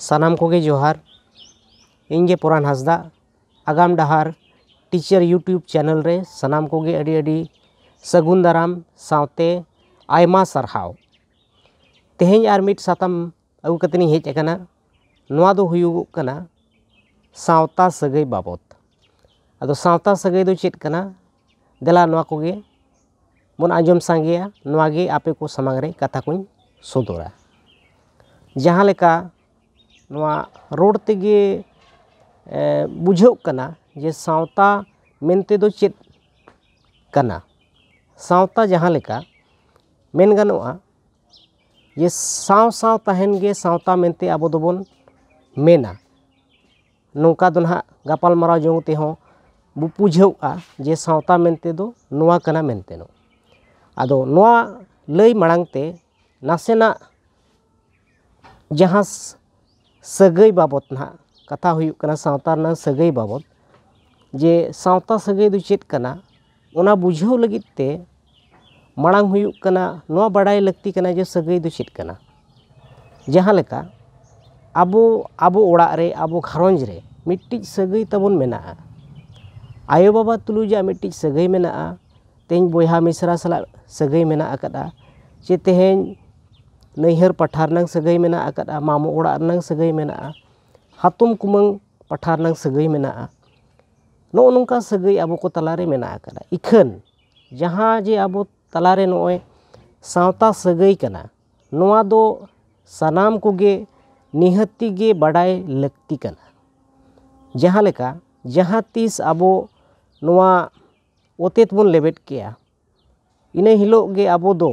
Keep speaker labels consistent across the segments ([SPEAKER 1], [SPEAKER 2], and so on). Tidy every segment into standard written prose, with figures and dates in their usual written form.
[SPEAKER 1] सानाम कोगे जोहार इंगे पुरान हासदा आगाम डहार टीचर यूट्यूब चैनल रे सानाम कोगे अड़ी अड़ी सगुन दाराम सावते आयमा सारहाव तेहें आर मिट साताम अगु कतनी हेज अकना नोआ दो हुयुगुग कना सावता सगई बाबत अदो सावता सगई दो चेद कना देला नोआ कोगे बन आंजम सांगेया नोआ गे आपे को समांग रे कथा कोई सोदोरा जहाँ लेका नोआ रोड तेगे बुझाव कना जे सावता मेनते दो चेद कना सावता जहाँ लेका मेन गानोआ ये साव साव तहन गे सावता मेनते आबो दोबोन मेना नौका दो ना गापाल माराव जोंग ते हों बु बुझावा जे सावता मेनते दो नोआ कना मेनते नो आदो नोआ लई मांगते नासेना जहाँ सगई बाबत ना कथा हुयुग कना सावता ना सगई बाबत जे सावता सगई दो चेद कना ओना बुझाव लगित ते मांग हुयुग कना नोआ बड़ाई लगती कना जे सगई दो चेद कना जहाँ लेका आबो आबो ओड़ा रे आबो घारंज रे मिट्टी सगई तबन मेना आयो बाबा तुलुजा मिट्टी सगई मेना तेज बोहा मिसरा सला सगई मेना अकदा चे तेहें नैहर पठार नंग सगई मेना अकदा मामो ओड़ा नंग सगई मेना हातुम कुमंग पठार नंग सगई मेना नो नोंका सगई आबो को तलारे मेना अकदा इखन जहाँ जे आबो तलारे नोय सावता सगई कना नोआ दो सानाम कोगे निहत्ती गे बड़ाई लगती कना जहाँ लेका जहाँ तीस आबो नोआ ओतेत बन लेबेट किया इने हिलोग गे आबो दो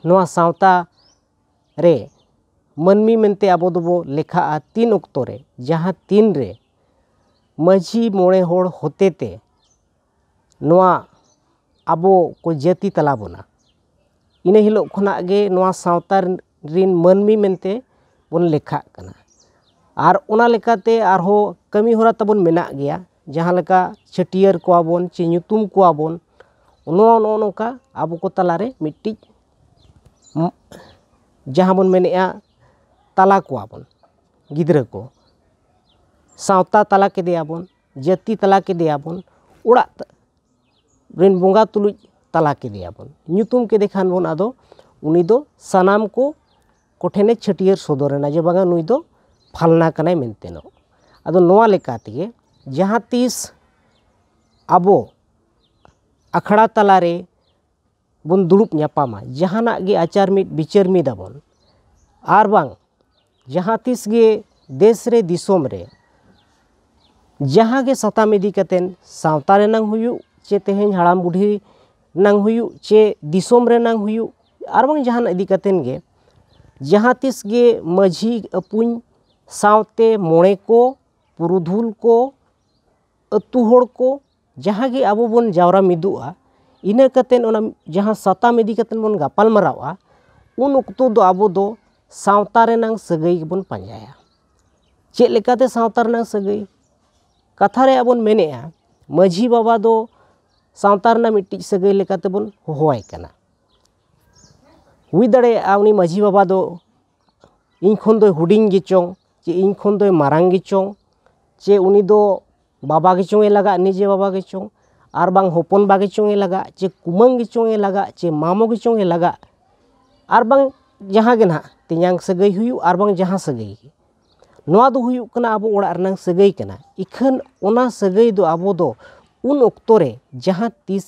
[SPEAKER 1] नोआ सावता रे मनमी मेनते आबो दोबो लेखा तीन ओक्तो रे जहाँ तीन रे माझी मोड़े होड़ होते ते नोआ आबो को जाति तला बोना इने हिलोग खना गे नोआ सावता रिन मनमी मेनते बन लेखा कना आर ओना लेकाते आरहो कमी होरा तबन मेना गया जहाँ लेका छटियर कोआबोन चे ᱧᱩᱛᱩᱢ कोआबोन नो नोका आबो को तलारे मिट्टी जहाँ बन मेनेआ तला कोआबोन गिद्रा को सावता तला के देयाबोन जाति तला के देयाबोन उड़ा रिन बोंगा तुलुज तला के देयाबोन ᱧᱩᱛᱩᱢ के देखान बोन आदो उनी दो सानाम को कोठेने छटियर सोदोरेना जे बागा नुई दो फालना कनाय मेनतेनो आदो नोआ लेका तेगे जहाँ तीस आबो अखड़ा तलारे बन दुड़ुब ᱧᱟᱯᱟᱢᱟ जहाना गे आचार मिट बिचार मिदाबोन आर बांग जहाँ तीस गे देश रे दिसोम रे जहाँ गे सताम इदी कतेन सावता रे नंग हुयु चे तेहें हाड़ाम बुढ़ी नंग हुयु चे दिसोम रे नंग हुयु आर बांग जहान इदी कतेन गे जहाँ तीस गे माझी अपुन सावते मोड़े को पुरुधुल को अतु होड़ को जहाँ गे आबो बन जावरा मिदुआ इना कतेन ओना जहाँ सताम इदी कतेन बन गापाल मरावा उन उक्तो दो आबो दो सावता रे नंग सगई बन पांजाया चेक लेकाते सावता रे नंग सगई कथा रे आबोन मेनेआ माझी बाबा दो सावता रे मिट्टी सगई लेकाते बन होहोवाय कना हुई दड़े उनी माझी बाबा दो इन खन दो हुडिंग गेचों चे इन खन दो मारांग गेचों चे उनी दो बाबा गेचों लगा निजे बाबा गेचों आर बांग होपन बा गेचों लगा चे कुमंग गेचों लगा चे मामो गेचों लगा आर बांग जहाँ गे ना तेयांग सगई हुयु आर बांग जहाँ सगई नोआ दो हुयु कना आबो ओड़ा रनांग सगई कना इखन ओना सगई दो आबो दो उन ओक्तो रे जहाँ तीस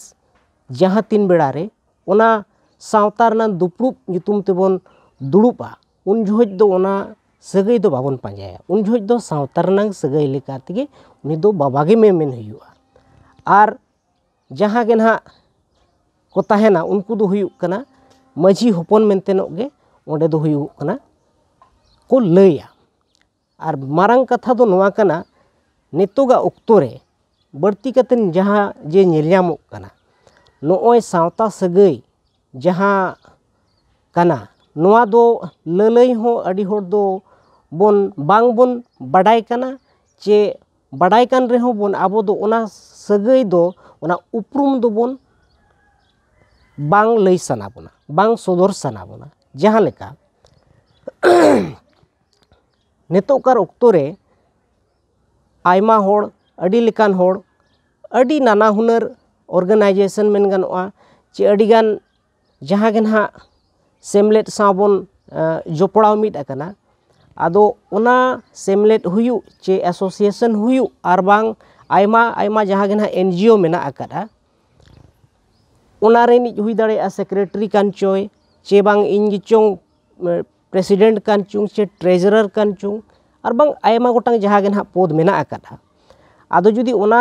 [SPEAKER 1] जहाँ तीन बेड़ा रे ओना सावता रना दुपड़ुब ᱧᱩᱛᱩᱢ तेबोन दुड़ुबा उन जोहज दो ओना सगई दो बाबन पांजाया उन जोहज दो सावता रनांग सगई लेका तेगे उनी दो बाबा गे मेन हुयुआ आर जहाँ गे ना को ताहेना उनको दो हुयुग कना माझी होपन मेनतेनो गे ओंडे दो हुयुग कना को लैया आर मारांग कथा दो नोआ कना नितोगा ओक्तो रे बढ़ती कतेन जहाँ जे नेलयामोग कना नोय सावता सगई जहाँ कना नोआ दो ललई हो अड़ी होड़ दो बोन बांग बोन बड़ाई कना चे बड़ाई कान रे हो बोन आबो दो ओना सगई दो ओना उपरुम दो बोन बांग लई सना बोना बांग सोदर सना बोना जहाँ लेका नितोकार ऑक्तो रे आयमा होड़ अडी लेकान होड़ अडी नाना हुनर ऑर्गेनाइजेशन मेन गानोआ चे अडीगान जहाँ के ना सेमलेट साबन जोपड़ाव मिट अकना आदो ओना सेमलेट हुयु चे एसोसिएशन हुयु आर बांग आयमा आयमा जहाँ के ना एनजीओ मेना अकदा ओना रेनी हुई दाड़े सेक्रेटरी कान चोय चे बांग इन चोंग प्रेसिडेंट कान चुंग चे ट्रेजरर कान चुंग और बांग आयमा गोटांग जहाँ के ना पद मेना अकदा आदो जुदी ओना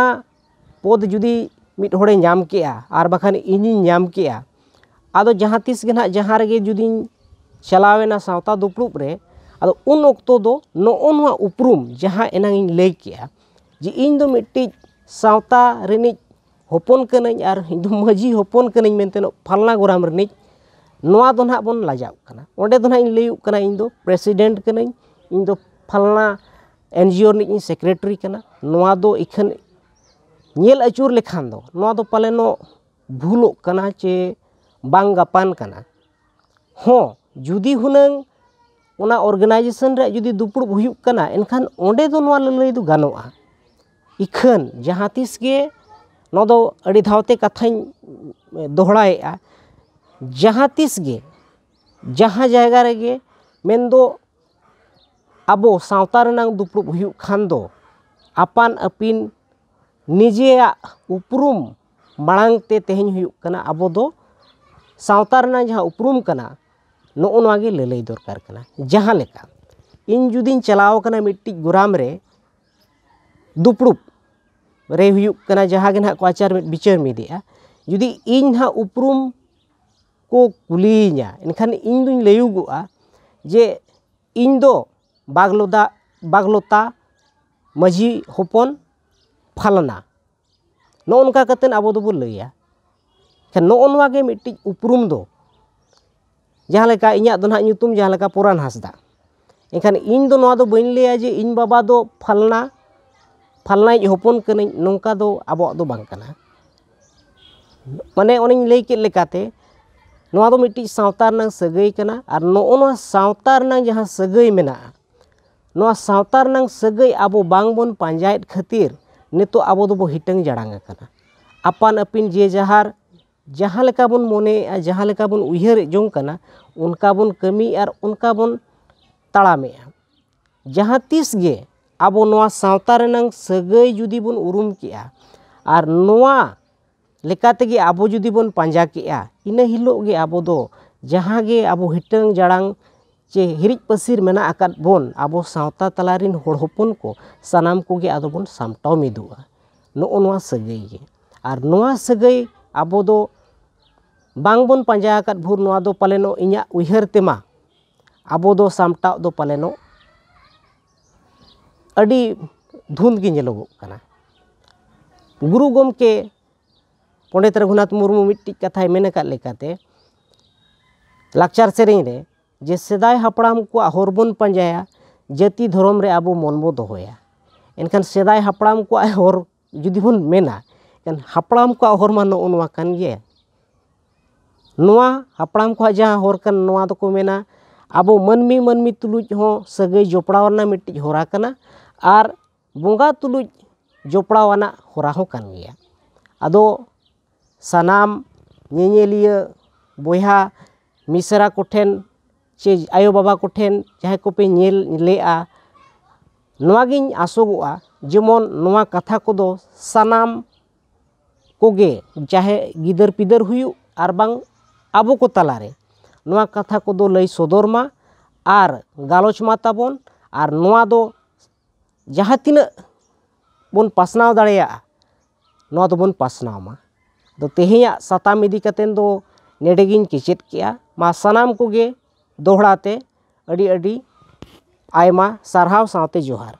[SPEAKER 1] पद जुदी मिट होड़े नाम केआ आर बाखान इनिन नाम केआ आदो जहाँ तीस के ना जहाँ रेगे जुदी चलावेना सावता दुपड़ुब रे आदो उन ऑक्तो दो नोआ उपरूम जहाँ एनांग लई केआ जे इन दो मिट्टी सावता रेनिज होपन कनई आर इन दो मजी होपन कनई मेनते फालना गोराम रेनिज नोआ दो ना बन लाजाव कना ओंडे दो ना इन लई कना इन दो प्रेसिडेंट कनई इन दो फालना एनजीओ नि सेक्रेटरी कना नोआ दो इखन नेल अचूर लेखान दो नोआ दो पालेनो भूलो कना चे बांग गापान कना हो जुदी हुनंग ओना ऑर्गेनाइजेशन रे जुदी दुपड़ुब हुयुक कना एनखान ओंडे दो नोआ ललई दो गानोआ इखन जहाँ तीस गे नो दो अड़ी धावते कथाई दोहराएआ जहाँ तीस गे जहाँ जायगा रेगे मेन दो आबो सावता रेनांग दुपड़ुब हुयुक खान दो आपान अपिन निजेया उपरूम मांग ते तेहन हुयुक कना आबो दो सावता रेनांग जहाँ उपरूम कना नो नोआगे ललई दरकार कना जहाँ लेका इन जुदीन चलाव कना मिट्टी गोराम रे दुपड़ुब रे हुयुक कना जहाँ के ना को आचार विचार मिदिया जुदी इन ना उपरूम को कुलीना इनखान इन दुñ लयुगुआ जे इन दो बागलोता मजी होपन फालना नो उनका कतेन आबो दो लैया नो नोआगे मिट्टी उपरूम दो जहाँ लेका इñाग दो ना ᱧᱩᱛᱩᱢ जहाँ लेका पुरान हासदा एनखान इन दो नोआ दो बइन लैया जे इन बाबा दो फालनाई होपन कनई नोंका दो आबो दो बांग कना माने ओनिñ लई केट लेकाते नोआ दो मिट्टी सावता रनांग सगई कना आर नोआ सावता रनांग जहाँ सगई मेना नोआ सावता रनांग सगई आबो बांग बोन पांजायत खातिर नितो आबो दो बो हिटंग जड़ांग कना आपान अपिन जे जहार जहाँ लेका बोन मोने जहाँ लेका बोन उयहर जोंग कना उनका बोन कमी और उनका बोन ताड़ामे जहाँ तीस गे आबो नोआ सावता रेनांग सगई जुदी बोन उरुम केआ आर नोआ लेकाते गे आबो जुदी बोन पांजा केआ इना हिलो गे आबो दो जहाँ गे आबो हिटंग जड़ांग चे हिरिज पसीर मेना आकाद बोन आबो सावता तलारिन होड़ होपन को सानाम को गे आदो बोन सामटाव मिदुआ नो नोआ सगई गे आर नोआ सगई आबो दो बांग बोन पांजा आकाद भूर नोआ दो पालेनो इñा उयहर तेमा आबो दो सामटाव दो पालेनो अड़ी धुंध गे ñेलोगोग कना गुरु गोमके पंडित रघुनाथ मुर्मू मिट्टी कथाय मेन अकाद लेकाते लाकचार सेरेñ रे जे सेदाय हापड़ाम को हर बोन पांजाया जाति धर्म रे आबो मन बो दोहया एनखान सेदाय हापड़ाम को हर जुदी बोन मेना एन हापड़ाम को हर मा नो नोआ कान गे नोआ हापड़ाम को जहाँ हर कान नोआ दो को मेना आबो मनमी तुलुज हो सगई जोपड़ावना मिट्टी होरा कना आर बोंगा तुलुज जोपड़ावना होरा हो कान गया आदो सानाम ñeñeliya बोहा मिसरा कोठेन चे आयो बाबा कोठेन जहाँ को पे ñेल लेआ नोआगिन आसोगोआ जेमन नोआ कथा को दो सानाम कोगे चाहे गिदर पिदर हुयु आर बांग आबो को तलारे नोआ कथा को दो लई सदर मा आर गालोच मा ताबोन आर नोआ दो जहाँ तिना बोन पासनाव दाड़ेया नोआ दो बोन पासनाव मा दो तेहेया साताम इदी कतेन दो नेडेगिन केचेत केआ मा सानाम कोगे दोहड़ाते अड़ी अड़ी आयमा सारहाव सावते जोहार।